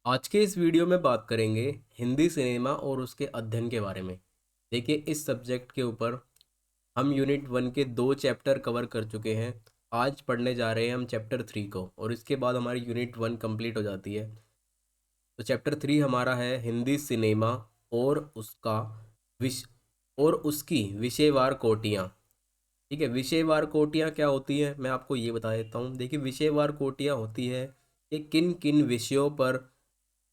आज के इस वीडियो में बात करेंगे हिंदी सिनेमा और उसके अध्ययन के बारे में। देखिए, इस सब्जेक्ट के ऊपर हम यूनिट 1 के 2 चैप्टर कवर कर चुके हैं। आज पढ़ने जा रहे हैं हम चैप्टर 3 को और इसके बाद हमारी यूनिट 1 कंप्लीट हो जाती है। तो चैप्टर 3 हमारा है हिंदी सिनेमा और उसका विश और उसकी विषयवार कोटियाँ। ठीक है, विषयवार कोटियाँ क्या होती हैं मैं आपको ये बता देता हूँ। देखिए, विषयवार कोटियाँ होती है कि किन किन विषयों पर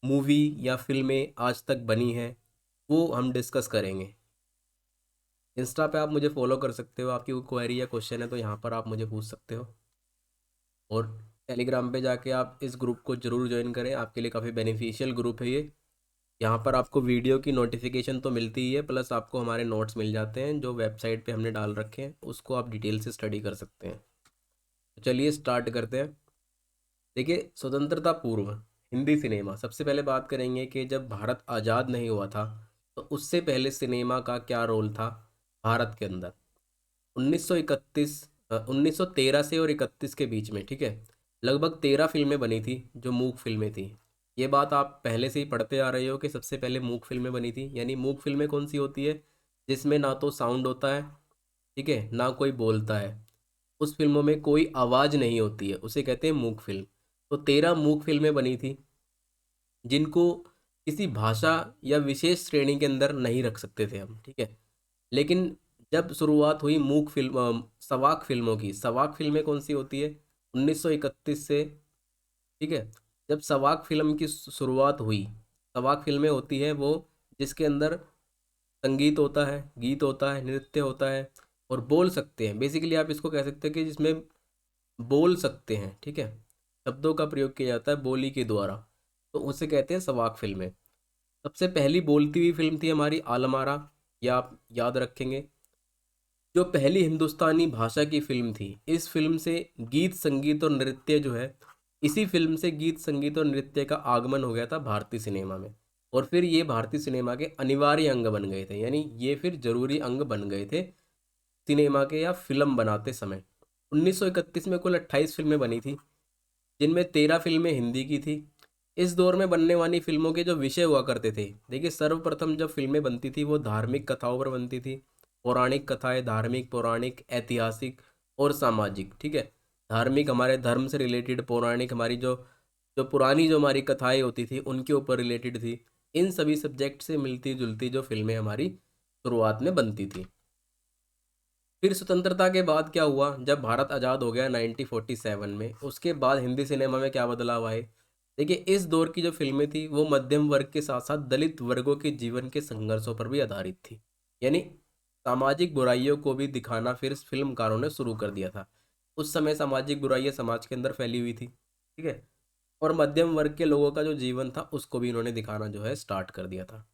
मूवी या फिल्में आज तक बनी हैं, वो हम डिस्कस करेंगे। इंस्टा पे आप मुझे फॉलो कर सकते हो, आपकी कोई क्वेरी या क्वेश्चन है तो यहाँ पर आप मुझे पूछ सकते हो। और टेलीग्राम पे जाके आप इस ग्रुप को ज़रूर ज्वाइन करें, आपके लिए काफ़ी बेनिफिशियल ग्रुप है ये। यहाँ पर आपको वीडियो की नोटिफिकेशन तो मिलती ही है, प्लस आपको हमारे नोट्स मिल जाते हैं जो वेबसाइट पे हमने डाल रखे हैं, उसको आप डिटेल से स्टडी कर सकते हैं। तो चलिए स्टार्ट करते हैं। देखिए, स्वतंत्रता पूर्व हिंदी सिनेमा, सबसे पहले बात करेंगे कि जब भारत आज़ाद नहीं हुआ था तो उससे पहले सिनेमा का क्या रोल था भारत के अंदर। 1931 1913 से और 31 के बीच में, ठीक है, लगभग 13 फिल्में बनी थी जो मूक फिल्में थी। ये बात आप पहले से ही पढ़ते आ रहे हो कि सबसे पहले मूक फिल्में बनी थी। यानी मूक फिल्में कौन सी होती है? जिसमें ना तो साउंड होता है, ठीक है, ना कोई बोलता है, उस फिल्मों में कोई आवाज़ नहीं होती है, उसे कहते हैं मूक फिल्म। तो 13 मूक फिल्में बनी थी जिनको किसी भाषा या विशेष श्रेणी के अंदर नहीं रख सकते थे हम, ठीक है। लेकिन जब शुरुआत हुई मूक फिल्म सवाक फिल्मों की, सवाक फिल्में कौन सी होती है? 1931 से, ठीक है। जब सवाक फिल्म की शुरुआत हुई, सवाक फिल्में होती है वो जिसके अंदर संगीत होता है, गीत होता है, नृत्य होता है और बोल सकते हैं। बेसिकली आप इसको कह सकते हैं कि जिसमें बोल सकते हैं, ठीक है, शब्दों का प्रयोग किया जाता है बोली के द्वारा, तो उसे कहते हैं सवाक फिल्में। सबसे पहली बोलती हुई फिल्म थी हमारी आलमारा, या आप याद रखेंगे, जो पहली हिंदुस्तानी भाषा की फिल्म थी। इस फिल्म से गीत संगीत और नृत्य जो है, इसी फिल्म से गीत संगीत और नृत्य का आगमन हो गया था भारतीय सिनेमा में। और फिर ये भारतीय सिनेमा के अनिवार्य अंग बन गए थे, यानी ये फिर जरूरी अंग बन गए थे सिनेमा के या फिल्म बनाते समय। 1931 में कुल 28 फिल्में बनी थी जिनमें 13 फिल्में हिंदी की थी। इस दौर में बनने वाली फिल्मों के जो विषय हुआ करते थे, देखिए, सर्वप्रथम जब फिल्में बनती थी वो धार्मिक कथाओं पर बनती थी। पौराणिक कथाएं, धार्मिक, पौराणिक, ऐतिहासिक और सामाजिक, ठीक है। धार्मिक हमारे धर्म से रिलेटेड, पौराणिक हमारी जो जो पुरानी जो हमारी कथाएं होती थी उनके ऊपर रिलेटेड थी। इन सभी सब्जेक्ट से मिलती जुलती जो फिल्में हमारी शुरुआत में बनती थी। फिर स्वतंत्रता के बाद क्या हुआ, जब भारत आज़ाद हो गया 1947 में, उसके बाद हिंदी सिनेमा में क्या बदलाव आए। देखिए, इस दौर की जो फिल्में थी वो मध्यम वर्ग के साथ साथ दलित वर्गों के जीवन के संघर्षों पर भी आधारित थी। यानी सामाजिक बुराइयों को भी दिखाना फिर फिल्मकारों ने शुरू कर दिया था। उस समय सामाजिक बुराइयां समाज के अंदर फैली हुई थी, ठीक है, और मध्यम वर्ग के लोगों का जो जीवन था उसको भी इन्होंने दिखाना जो है स्टार्ट कर दिया था।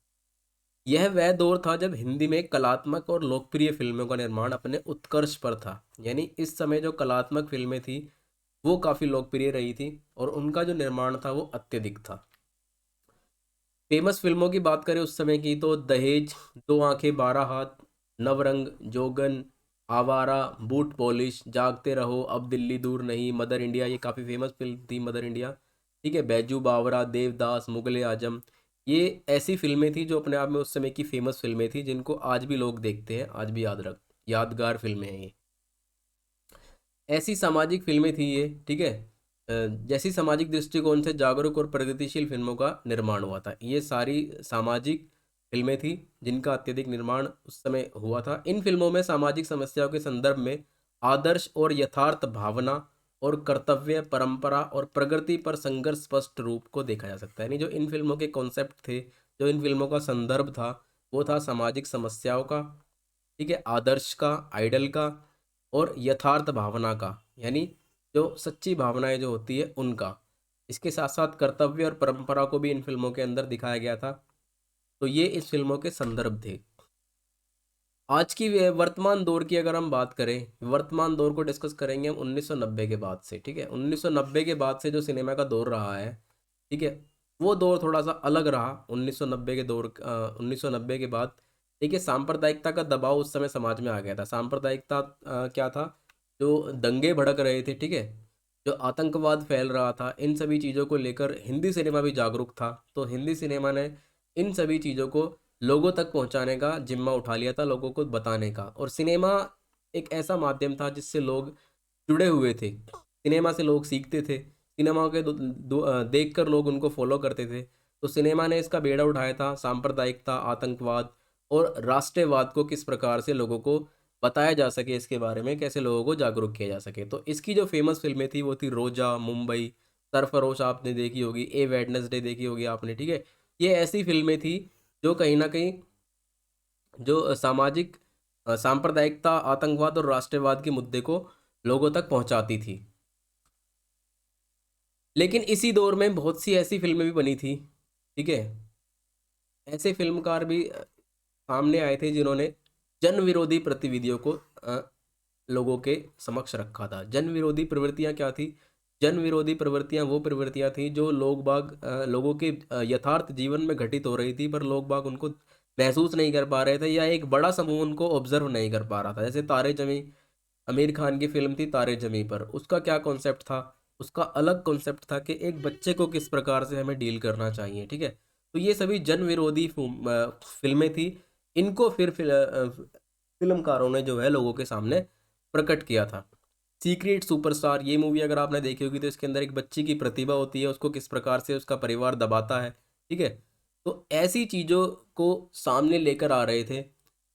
यह वह दौर था जब हिंदी में कलात्मक और लोकप्रिय फिल्मों का निर्माण अपने उत्कर्ष पर था। यानी इस समय जो कलात्मक फिल्में थी वो काफ़ी लोकप्रिय रही थी और उनका जो निर्माण था वो अत्यधिक था। फेमस फिल्मों की बात करें उस समय की तो दहेज, दो आंखें बारह हाथ, नवरंग, जोगन, आवारा, बूट पॉलिश, जागते रहो, अब दिल्ली दूर नहीं, मदर इंडिया, ये काफ़ी फेमस फिल्म थी मदर इंडिया, ठीक है। बैजू बावरा, देवदास, मुगले आजम, ये ऐसी फिल्में थी जो अपने आप में उस समय की फेमस फिल्में थी जिनको आज भी लोग देखते हैं, आज भी यादगार फिल्में हैं ये। ऐसी सामाजिक फिल्में थी ये, ठीक है। जैसी सामाजिक दृष्टिकोण से जागरूक और प्रगतिशील फिल्मों का निर्माण हुआ था। ये सारी सामाजिक फिल्में थी जिनका अत्यधिक निर्माण उस समय हुआ था। इन फिल्मों में सामाजिक समस्याओं के संदर्भ में आदर्श और यथार्थ भावना और कर्तव्य, परंपरा और प्रगति पर संघर्ष स्पष्ट रूप को देखा जा सकता है। यानी जो इन फिल्मों के कॉन्सेप्ट थे, जो इन फिल्मों का संदर्भ था, वो था सामाजिक समस्याओं का, ठीक है, आदर्श का, आइडल का और यथार्थ भावना का, यानी जो सच्ची भावनाएं जो होती है उनका। इसके साथ साथ कर्तव्य और परंपरा को भी इन फिल्मों के अंदर दिखाया गया था। तो ये इस फिल्मों के संदर्भ थे। आज की वर्तमान दौर की अगर हम बात करें, वर्तमान दौर को डिस्कस करेंगे हम 1990 के बाद से, ठीक है। 1990 के बाद से जो सिनेमा का दौर रहा है, ठीक है, वो दौर थोड़ा सा अलग रहा। 1990 के दौर 1990 के बाद देखिए, सांप्रदायिकता का दबाव उस समय समाज में आ गया था। सांप्रदायिकता क्या था? जो दंगे भड़क रहे थे, ठीक है, जो आतंकवाद फैल रहा था, इन सभी चीज़ों को लेकर हिंदी सिनेमा भी जागरूक था। तो हिंदी सिनेमा ने इन सभी चीज़ों को लोगों तक पहुंचाने का जिम्मा उठा लिया था, लोगों को बताने का। और सिनेमा एक ऐसा माध्यम था जिससे लोग जुड़े हुए थे, सिनेमा से लोग सीखते थे, सिनेमा के देख कर लोग उनको फॉलो करते थे। तो सिनेमा ने इसका बेड़ा उठाया था, सांप्रदायिकता, आतंकवाद और राष्ट्रवाद को किस प्रकार से लोगों को बताया जा सके, इसके बारे में कैसे लोगों को जागरूक किया जा सके। तो इसकी जो फेमस फिल्में थी वो थी रोजा, मुंबई, सरफरोश आपने देखी होगी, ए वेडनेसडे देखी होगी आपने, ठीक है। ये ऐसी फिल्में थी जो कहीं ना कहीं जो सामाजिक सांप्रदायिकता, आतंकवाद और राष्ट्रवाद के मुद्दे को लोगों तक पहुंचाती थी। लेकिन इसी दौर में बहुत सी ऐसी फिल्में भी बनी थी, ठीक है। ऐसे फिल्मकार भी सामने आए थे जिन्होंने जन विरोधी गतिविधियों को लोगों के समक्ष रखा था। जन विरोधी प्रवृत्तियां क्या थी? जन विरोधी प्रवृत्तियां वो प्रवृत्तियां थी जो लोगों के यथार्थ जीवन में घटित हो रही थी, पर लोग बाग उनको महसूस नहीं कर पा रहे थे, या एक बड़ा समूह उनको ऑब्जर्व नहीं कर पा रहा था। जैसे तारे जमी, आमिर खान की फिल्म थी तारे जमी पर। उसका क्या कॉन्सेप्ट था? उसका अलग कॉन्सेप्ट था कि एक बच्चे को किस प्रकार से हमें डील करना चाहिए, ठीक है। तो ये सभी जन विरोधी फिल्में थी। इनको फिर फिल्मकारों ने जो है लोगों के सामने प्रकट किया था। सीक्रेट सुपरस्टार, ये मूवी अगर आपने देखी होगी तो इसके अंदर एक बच्ची की प्रतिभा होती है, उसको किस प्रकार से उसका परिवार दबाता है, ठीक है। तो ऐसी चीज़ों को सामने लेकर आ रहे थे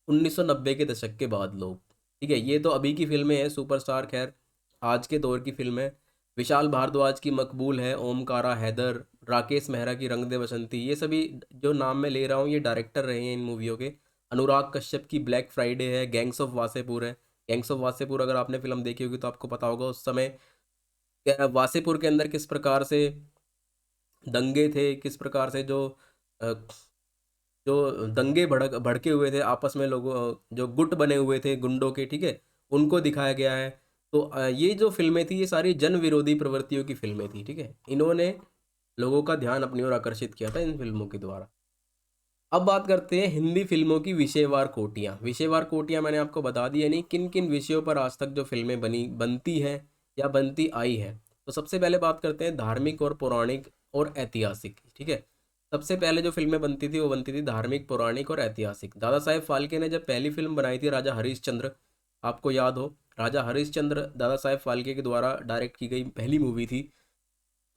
1990 के दशक के बाद लोग, ठीक है। ये तो अभी की फिल्में हैं, सुपरस्टार खैर आज के दौर की फिल्म है। विशाल भारद्वाज की मकबूल है, ओमकारा, हैदर, राकेश मेहरा की रंग दे बसंती, ये सभी जो नाम मैं ले रहा हूँ ये डायरेक्टर रहे हैं इन मूवियों के। अनुराग कश्यप की ब्लैक फ्राइडे है, गैंग्स ऑफ वासेपुर है। गैंग्स ऑफ वासेपुर अगर आपने फिल्म देखी होगी तो आपको पता होगा उस समय वासेपुर के अंदर किस प्रकार से दंगे थे, किस प्रकार से अ, जो दंगे भड़के हुए थे आपस में, लोगों जो गुट बने हुए थे गुंडों के, ठीक है, उनको दिखाया गया है। तो ये जो फिल्में थी ये सारी जन विरोधी प्रवृत्तियों की फिल्में थी, ठीक है। इन्होंने लोगों का ध्यान अपनी ओर आकर्षित किया था इन फिल्मों के द्वारा। अब बात करते हैं हिंदी फिल्मों की विषयवार कोटियाँ। विषयवार कोटियाँ मैंने आपको बता दी है, नहीं किन किन विषयों पर आज तक जो फिल्में बनती हैं या बनती आई है। तो सबसे पहले बात करते हैं धार्मिक और पौराणिक और ऐतिहासिक, ठीक है। सबसे पहले जो फिल्में बनती थी वो बनती थी धार्मिक, पौराणिक और ऐतिहासिक। दादा साहेब फाल्के ने जब पहली फिल्म बनाई थी राजा हरिश्चंद्र, आपको याद हो, राजा हरिश्चंद्र दादा साहेब फाल्के के द्वारा डायरेक्ट की गई पहली मूवी थी।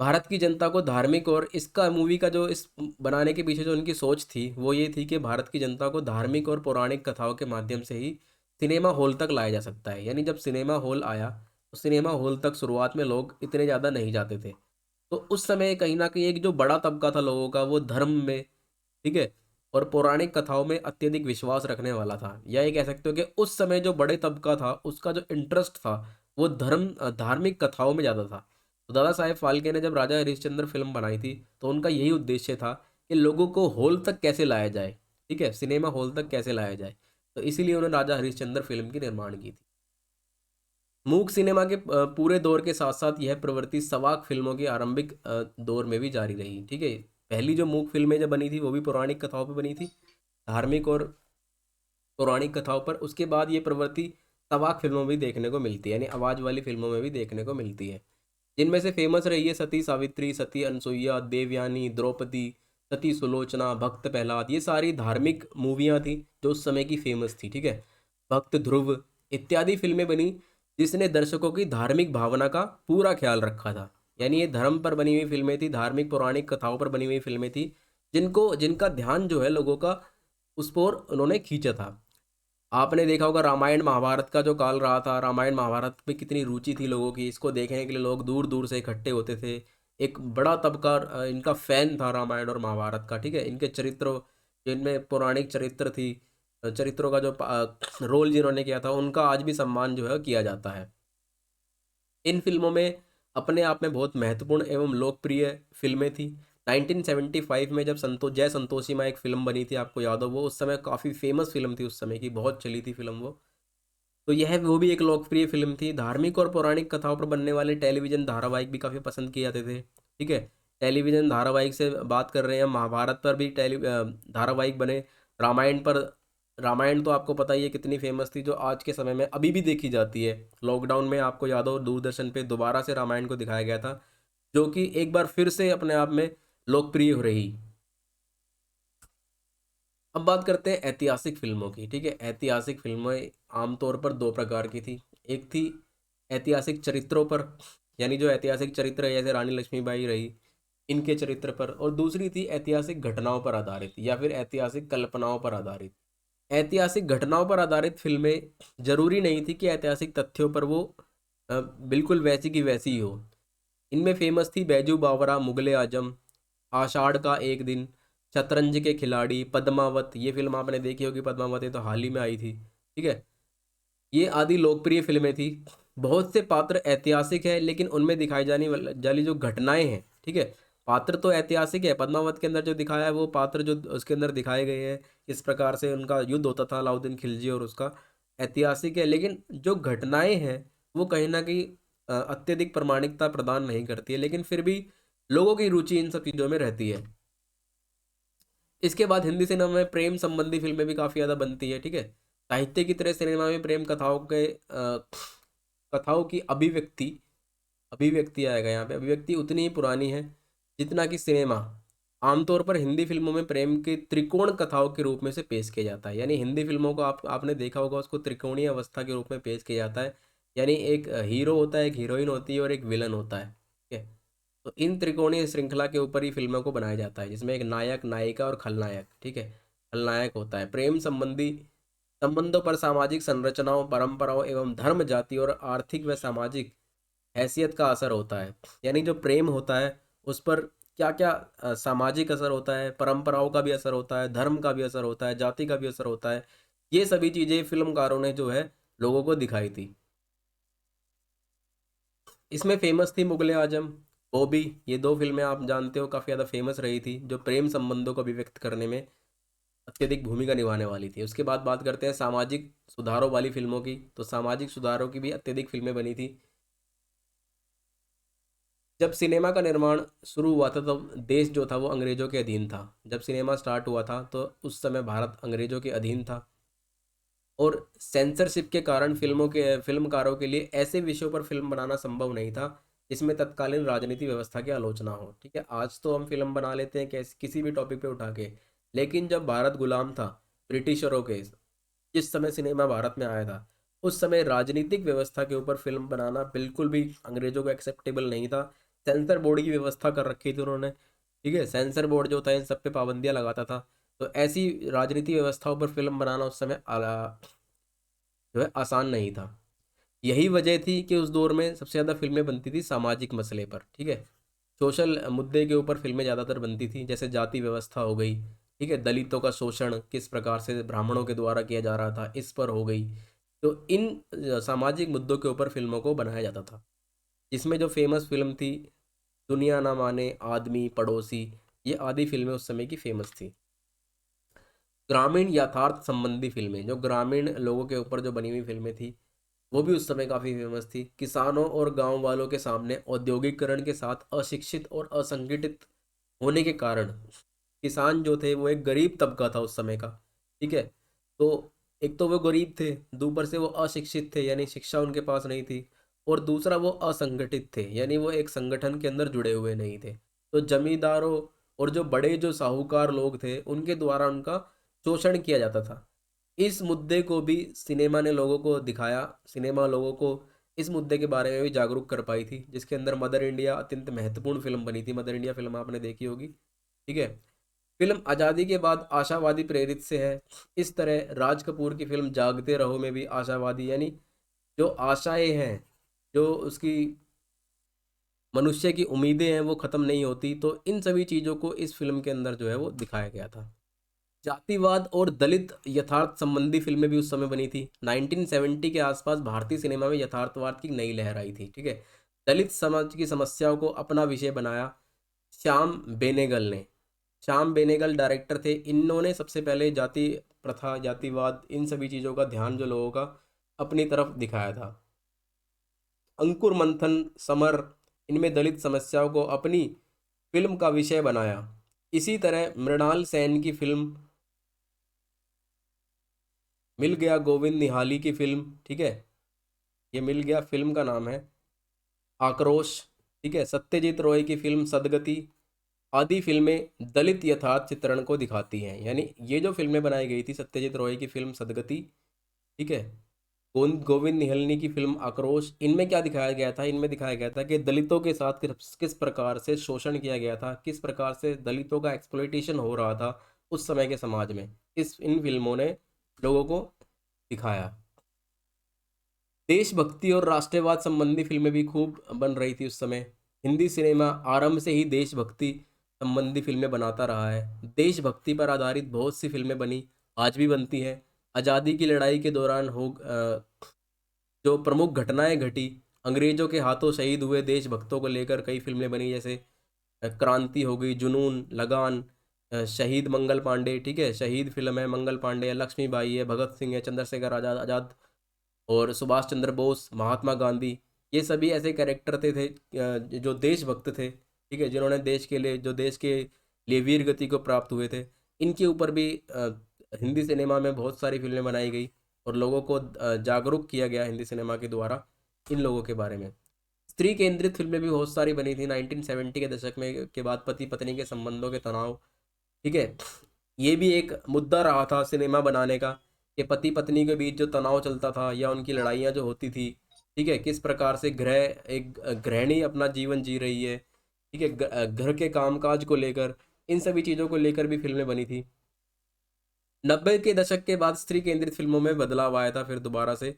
भारत की जनता को धार्मिक, और इसका मूवी का जो इस बनाने के पीछे जो उनकी सोच थी वो ये थी कि भारत की जनता को धार्मिक और पौराणिक कथाओं के माध्यम से ही सिनेमा हॉल तक लाया जा सकता है। यानी जब सिनेमा हॉल आया तो सिनेमा हॉल तक शुरुआत में लोग इतने ज़्यादा नहीं जाते थे। तो उस समय कहीं ना कहीं एक जो बड़ा तबका था लोगों का वो धर्म में, ठीक है, और पौराणिक कथाओं में अत्यधिक विश्वास रखने वाला था। या ये कह सकते हो कि उस समय जो बड़े तबका था उसका जो इंटरेस्ट था वो धार्मिक कथाओं में ज़्यादा था। तो दादा साहेब फाल्के ने जब राजा हरिश्चंद्र फिल्म बनाई थी तो उनका यही उद्देश्य था कि लोगों को हॉल तक कैसे लाया जाए, ठीक है, सिनेमा हॉल तक कैसे लाया जाए। तो इसीलिए उन्होंने राजा हरिश्चंद्र फिल्म की निर्माण की थी। मूक सिनेमा के पूरे दौर के साथ साथ यह प्रवृत्ति सवाक फिल्मों के आरंभिक दौर में भी जारी रही, ठीक है। पहली जो मूक फिल्में जब बनी थी वो भी पौराणिक कथाओं पर बनी थी, धार्मिक और पौराणिक कथाओं पर। उसके बाद ये प्रवृत्ति सवाक फिल्मों में भी देखने को मिलती है, यानी आवाज़ वाली फिल्मों में भी देखने को मिलती है। जिनमें से फेमस रही है सती सावित्री, सती अनसुईया, देवयानी, द्रौपदी, सती सुलोचना, भक्त प्रहलाद। ये सारी धार्मिक मूवियाँ थी जो उस समय की फेमस थी, ठीक है। भक्त ध्रुव इत्यादि फिल्में बनी जिसने दर्शकों की धार्मिक भावना का पूरा ख्याल रखा था। यानी ये धर्म पर बनी हुई फिल्में थी, धार्मिक पौराणिक कथाओं पर बनी हुई फिल्में थी, जिनका ध्यान जो है लोगों का उस पर उन्होंने खींचा था। आपने देखा होगा रामायण महाभारत का जो काल रहा था, रामायण महाभारत में कितनी रुचि थी लोगों की, इसको देखने के लिए लोग दूर दूर से इकट्ठे होते थे। एक बड़ा तबका इनका फैन था रामायण और महाभारत का, ठीक है। इनके चरित्र, जिनमें पौराणिक चरित्र थी, चरित्रों का जो रोल जिन्होंने किया था उनका आज भी सम्मान जो है किया जाता है। इन फिल्मों में अपने आप में बहुत महत्वपूर्ण एवं लोकप्रिय फिल्में थी। 1975 में जब जय संतोषी माँ एक फिल्म बनी थी, आपको याद हो, वो उस समय काफ़ी फेमस फिल्म थी, उस समय की बहुत चली थी फिल्म वो। तो यह वो भी एक लोकप्रिय फिल्म थी। धार्मिक और पौराणिक कथाओं पर बनने वाले टेलीविज़न धारावाहिक भी काफ़ी पसंद किए जाते थे, ठीक है। टेलीविज़न धारावाहिक से बात कर रहे हैं, महाभारत पर भी धारावाहिक बने, रामायण पर रामायण तो आपको पता ही है कितनी फेमस थी, जो आज के समय में अभी भी देखी जाती है। लॉकडाउन में आपको याद हो दूरदर्शन पे दोबारा से रामायण को दिखाया गया था, जो कि एक बार फिर से अपने आप में लोकप्रिय हो रही। अब बात करते हैं ऐतिहासिक फिल्मों की। ठीक है, ऐतिहासिक फिल्में आमतौर पर दो प्रकार की थी। एक थी ऐतिहासिक चरित्रों पर, यानी जो ऐतिहासिक चरित्र है जैसे रानी लक्ष्मीबाई रही, इनके चरित्र पर। और दूसरी थी ऐतिहासिक घटनाओं पर आधारित या फिर ऐतिहासिक कल्पनाओं पर आधारित। ऐतिहासिक घटनाओं पर आधारित फिल्में जरूरी नहीं थी कि ऐतिहासिक तथ्यों पर वो बिल्कुल वैसी की वैसी ही हो। इनमें फेमस थी बैजू बावरा, मुगले आजम, आषाढ़ का एक दिन, शतरंज के खिलाड़ी, पद्मावत। ये फिल्म आपने देखी होगी, पद्मावत, ये तो हाल ही में आई थी। ठीक है, ये आदि लोकप्रिय फिल्में थी। बहुत से पात्र ऐतिहासिक है, लेकिन उनमें दिखाई जाने वाली जो घटनाएं हैं, ठीक है, पात्र तो ऐतिहासिक है। पद्मावत के अंदर जो दिखाया है वो पात्र जो उसके अंदर दिखाए गए हैं, इस प्रकार से उनका युद्ध होता था अलाउद्दीन खिलजी और उसका, ऐतिहासिक है। लेकिन जो घटनाएं हैं वो कहीं ना कहीं अत्यधिक प्रामाणिकता प्रदान नहीं करती है, लेकिन फिर भी लोगों की रुचि इन सब चीज़ों में रहती है। इसके बाद हिंदी सिनेमा में प्रेम संबंधी फिल्में भी काफ़ी ज़्यादा बनती है। ठीक है, साहित्य की तरह सिनेमा में प्रेम कथाओं के कथाओं की अभिव्यक्ति, अभिव्यक्ति आएगा यहाँ पे, अभिव्यक्ति उतनी ही पुरानी है जितना कि सिनेमा। आमतौर पर हिंदी फिल्मों में प्रेम के त्रिकोण कथाओं के रूप में से पेश किया जाता है। यानी हिंदी फिल्मों को आपने देखा होगा, उसको त्रिकोणीय अवस्था के रूप में पेश किया जाता है। यानी एक हीरो होता है, एक हीरोइन होती है और एक विलन होता है। ठीक है, तो इन त्रिकोणीय श्रृंखला के ऊपर ही फिल्मों को बनाया जाता है, जिसमें एक नायक, नायिका और खलनायक, ठीक है, खलनायक होता है। प्रेम संबंधी संबंधों पर सामाजिक संरचनाओं, परंपराओं एवं धर्म, जाति और आर्थिक व सामाजिक हैसियत का असर होता है। यानी जो प्रेम होता है उस पर क्या क्या सामाजिक असर होता है, परंपराओं का भी असर होता है, धर्म का भी असर होता है, जाति का भी असर होता है। ये सभी चीज़ें फिल्मकारों ने जो है लोगों को दिखाई थी। इसमें फेमस थी मुगले आजम, बॉबी। ये दो फिल्में आप जानते हो काफ़ी ज़्यादा फेमस रही थी, जो प्रेम संबंधों को अभिव्यक्त करने में अत्यधिक भूमिका निभाने वाली थी। उसके बाद बात करते हैं सामाजिक सुधारों वाली फिल्मों की। तो सामाजिक सुधारों की भी अत्यधिक फिल्में बनी थी। जब सिनेमा का निर्माण शुरू हुआ था, तो देश जो था वो अंग्रेजों के अधीन था। जब सिनेमा स्टार्ट हुआ था तो उस समय भारत अंग्रेजों के अधीन था, और सेंसरशिप के कारण फिल्मकारों के लिए ऐसे विषयों पर फिल्म बनाना संभव नहीं था जिसमें तत्कालीन राजनीति व्यवस्था की आलोचना हो। ठीक है, आज तो हम फिल्म बना लेते हैं किसी भी टॉपिक पे उठा के, लेकिन जब भारत गुलाम था ब्रिटिशरों के, जिस समय सिनेमा भारत में आया था, उस समय राजनीतिक व्यवस्था के ऊपर फिल्म बनाना बिल्कुल भी अंग्रेजों को एक्सेप्टेबल नहीं था। सेंसर बोर्ड की व्यवस्था कर रखी थी उन्होंने। ठीक है, सेंसर बोर्ड जो था इन सब पे पाबंदियां लगाता था। तो ऐसी राजनीति व्यवस्थाओं पर फिल्म बनाना उस समय जो है आसान नहीं था। यही वजह थी कि उस दौर में सबसे ज़्यादा फिल्में बनती थी सामाजिक मसले पर। ठीक है, सोशल मुद्दे के ऊपर फिल्में ज़्यादातर बनती थी, जैसे जाति व्यवस्था हो गई, ठीक है, दलितों का शोषण किस प्रकार से ब्राह्मणों के द्वारा किया जा रहा था, इस पर हो गई। तो इन सामाजिक मुद्दों के ऊपर फिल्मों को बनाया जाता था। इसमें जो फेमस फिल्म थी दुनिया ना माने, आदमी, पड़ोसी, ये आदि फिल्में उस समय की फेमस थी। ग्रामीण यथार्थ संबंधी फिल्में, जो ग्रामीण लोगों के ऊपर जो बनी हुई फिल्में थी, वो भी उस समय काफ़ी फेमस थी। किसानों और गांव वालों के सामने औद्योगिकरण के साथ अशिक्षित और असंगठित होने के कारण, किसान जो थे वो एक गरीब तबका था उस समय का। ठीक है, तो एक तो वो गरीब थे, ऊपर से वो अशिक्षित थे, यानी शिक्षा उनके पास नहीं थी, और दूसरा वो असंगठित थे, यानी वो एक संगठन के अंदर जुड़े हुए नहीं थे। तो जमींदारों और जो बड़े जो साहूकार लोग थे उनके द्वारा उनका शोषण किया जाता था। इस मुद्दे को भी सिनेमा ने लोगों को दिखाया। सिनेमा लोगों को इस मुद्दे के बारे में भी जागरूक कर पाई थी, जिसके अंदर मदर इंडिया अत्यंत महत्वपूर्ण फिल्म बनी थी। मदर इंडिया फिल्म आपने देखी होगी। ठीक है, फिल्म आज़ादी के बाद आशावादी प्रेरित से है। इस तरह राज कपूर की फिल्म जागते रहो में भी आशावादी, यानी जो आशाएं हैं, जो उसकी मनुष्य की उम्मीदें हैं, वो ख़त्म नहीं होती। तो इन सभी चीज़ों को इस फिल्म के अंदर जो है वो दिखाया गया था। जातिवाद और दलित यथार्थ संबंधी फिल्में भी उस समय बनी थी। 1970 के आसपास भारतीय सिनेमा में यथार्थवाद की नई लहर आई थी। ठीक है, दलित समाज की समस्याओं को अपना विषय बनाया श्याम बेनेगल ने। श्याम बेनेगल डायरेक्टर थे। इन्होंने सबसे पहले जाति प्रथा, जातिवाद, इन सभी चीज़ों का ध्यान जो लोगों का अपनी तरफ दिखाया था। अंकुर मंथन, समर, इनमें दलित समस्याओं को अपनी फिल्म का विषय बनाया। इसी तरह मृणाल सेन की फिल्म मिल गया गोविंद निहाली की फिल्म, ठीक है, ये मिल गया फिल्म का नाम है आक्रोश, ठीक है। सत्यजीत रॉय की फिल्म सदगति आदि फिल्में दलित यथार्थ चित्रण को दिखाती हैं। यानी ये जो फिल्में बनाई गई थी, सत्यजीत रॉय की फिल्म सदगति, ठीक है, गोविंद निहलनी की फिल्म आक्रोश, इनमें क्या दिखाया गया था? इनमें दिखाया गया था कि दलितों के साथ किस प्रकार से शोषण किया गया था, किस प्रकार से दलितों का एक्सप्लॉइटेशन हो रहा था उस समय के समाज में। इन फिल्मों ने लोगों को दिखाया। देशभक्ति और राष्ट्रवाद संबंधी फिल्में भी खूब बन रही थी उस समय। हिंदी सिनेमा आरंभ से ही देशभक्ति संबंधी फिल्में बनाता रहा है। देशभक्ति पर आधारित बहुत सी फिल्में बनी, आज भी बनती हैं। आज़ादी की लड़ाई के दौरान जो प्रमुख घटनाएं घटी, अंग्रेजों के हाथों शहीद हुए देशभक्तों को लेकर कई फिल्में बनी, जैसे क्रांति हो गई, जुनून, लगान, शहीद मंगल पांडे, ठीक है, शहीद फिल्म है मंगल पांडे है, लक्ष्मीबाई है, भगत सिंह है, चंद्रशेखर आजाद आजाद और सुभाष चंद्र बोस, महात्मा गांधी। ये सभी ऐसे कैरेक्टर थे जो देशभक्त थे, ठीक है, जिन्होंने देश के लिए, जो देश के लिए वीर गति को प्राप्त हुए थे। इनके ऊपर भी हिंदी सिनेमा में बहुत सारी फिल्में बनाई गई और लोगों को जागरूक किया गया हिंदी सिनेमा के द्वारा इन लोगों के बारे में। स्त्री केंद्रित फिल्में भी बहुत सारी बनी थी 1970 के दशक में के बाद। पति पत्नी के संबंधों के तनाव, ठीक है, ये भी एक मुद्दा रहा था सिनेमा बनाने का, कि पति पत्नी के बीच जो तनाव चलता था या उनकी लड़ाइयाँ जो होती थी, ठीक है, किस प्रकार से एक गृहिणी अपना जीवन जी रही है, ठीक है, घर के कामकाज को लेकर, इन सभी चीज़ों को लेकर भी फिल्में बनी थी। 90 के दशक के बाद स्त्री केंद्रित फिल्मों में बदलाव आया था फिर दोबारा से,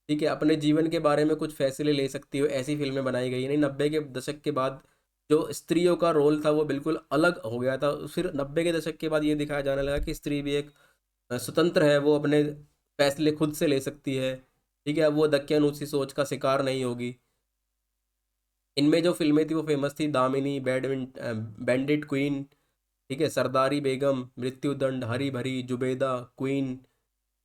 ठीक है, अपने जीवन के बारे में कुछ फैसले ले सकती हो ऐसी फिल्में बनाई गई। नहीं, 90 के दशक के बाद जो स्त्रियों का रोल था वो बिल्कुल अलग हो गया था। फिर 90 के दशक के बाद ये दिखाया जाने लगा कि स्त्री भी एक स्वतंत्र है, वो अपने फैसले खुद से ले सकती है, ठीक है, वो दक्यानुसी सोच का शिकार नहीं होगी। इनमें जो फिल्में थी वो फेमस थी, दामिनी, बैंडिट क्वीन, ठीक है, सरदारी बेगम, मृत्युदंड, हरी भरी, जुबेदा, क्वीन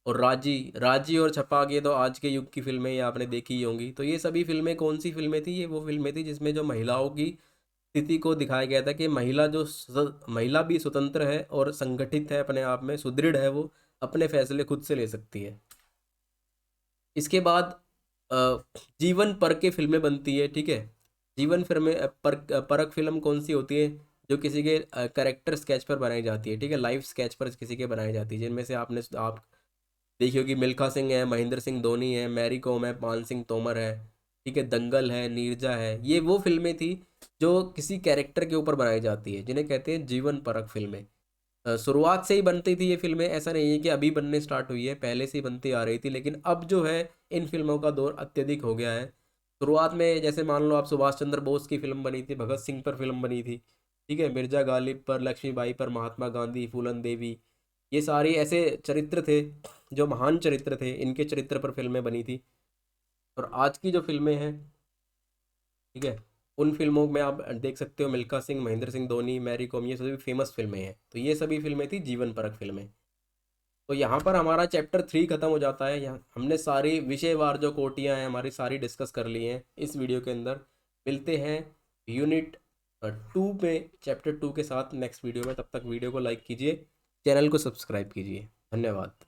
और राजी। राजी और छपाक ये तो आज के युग की फिल्में, ये आपने देखी ही होंगी। तो ये सभी फिल्में कौन सी फिल्में थी? ये वो फिल्में थी जिसमें जो महिलाओं की स्थिति को दिखाया गया था कि महिला भी स्वतंत्र है और संगठित है, अपने आप में सुदृढ़ है, वो अपने फैसले खुद से ले सकती है। इसके बाद जीवन पर के फिल्में बनती है, ठीक है। जीवन फिल्में परक फिल्म कौन सी होती है? जो किसी के करेक्टर स्केच पर बनाई जाती है, ठीक है, लाइफ स्केच पर किसी के बनाई जाती है, जिनमें से आप देखी होगी मिल्खा सिंह है, महेंद्र सिंह धोनी है, मैरी कॉम है, पान सिंह तोमर है, ठीक है, दंगल है, नीरजा है। ये वो फिल्में थी जो किसी कैरेक्टर के ऊपर बनाई जाती है, जिन्हें कहते हैं जीवन परक फिल्में। शुरुआत से ही बनती थी ये फिल्में, ऐसा नहीं है कि अभी बनने स्टार्ट हुई है, पहले से ही बनती आ रही थी, लेकिन अब जो है इन फिल्मों का दौर अत्यधिक हो गया है। शुरुआत में जैसे मान लो आप, सुभाष चंद्र बोस की फिल्म बनी थी, भगत सिंह पर फिल्म बनी थी, ठीक है, मिर्जा गालिब पर, लक्ष्मीबाई पर, महात्मा गांधी, फूलन देवी, ये सारे ऐसे चरित्र थे जो महान चरित्र थे, इनके चरित्र पर फिल्में बनी थी। और आज की जो फिल्में हैं, ठीक है, उन फिल्मों में आप देख सकते हो मिल्खा सिंह, महेंद्र सिंह धोनी, मैरी कॉम, ये सभी फेमस फिल्में हैं। तो ये सभी फिल्में थी जीवन परक फिल्में। तो यहाँ पर हमारा चैप्टर 3 खत्म हो जाता है। यहाँ हमने सारी विषयवार जो कोटियाँ हैं हमारी सारी डिस्कस कर ली हैं इस वीडियो के अंदर। मिलते हैं यूनिट 2 में, चैप्टर 2 के साथ नेक्स्ट वीडियो में। तब तक वीडियो को लाइक कीजिए, चैनल को सब्सक्राइब कीजिए। धन्यवाद।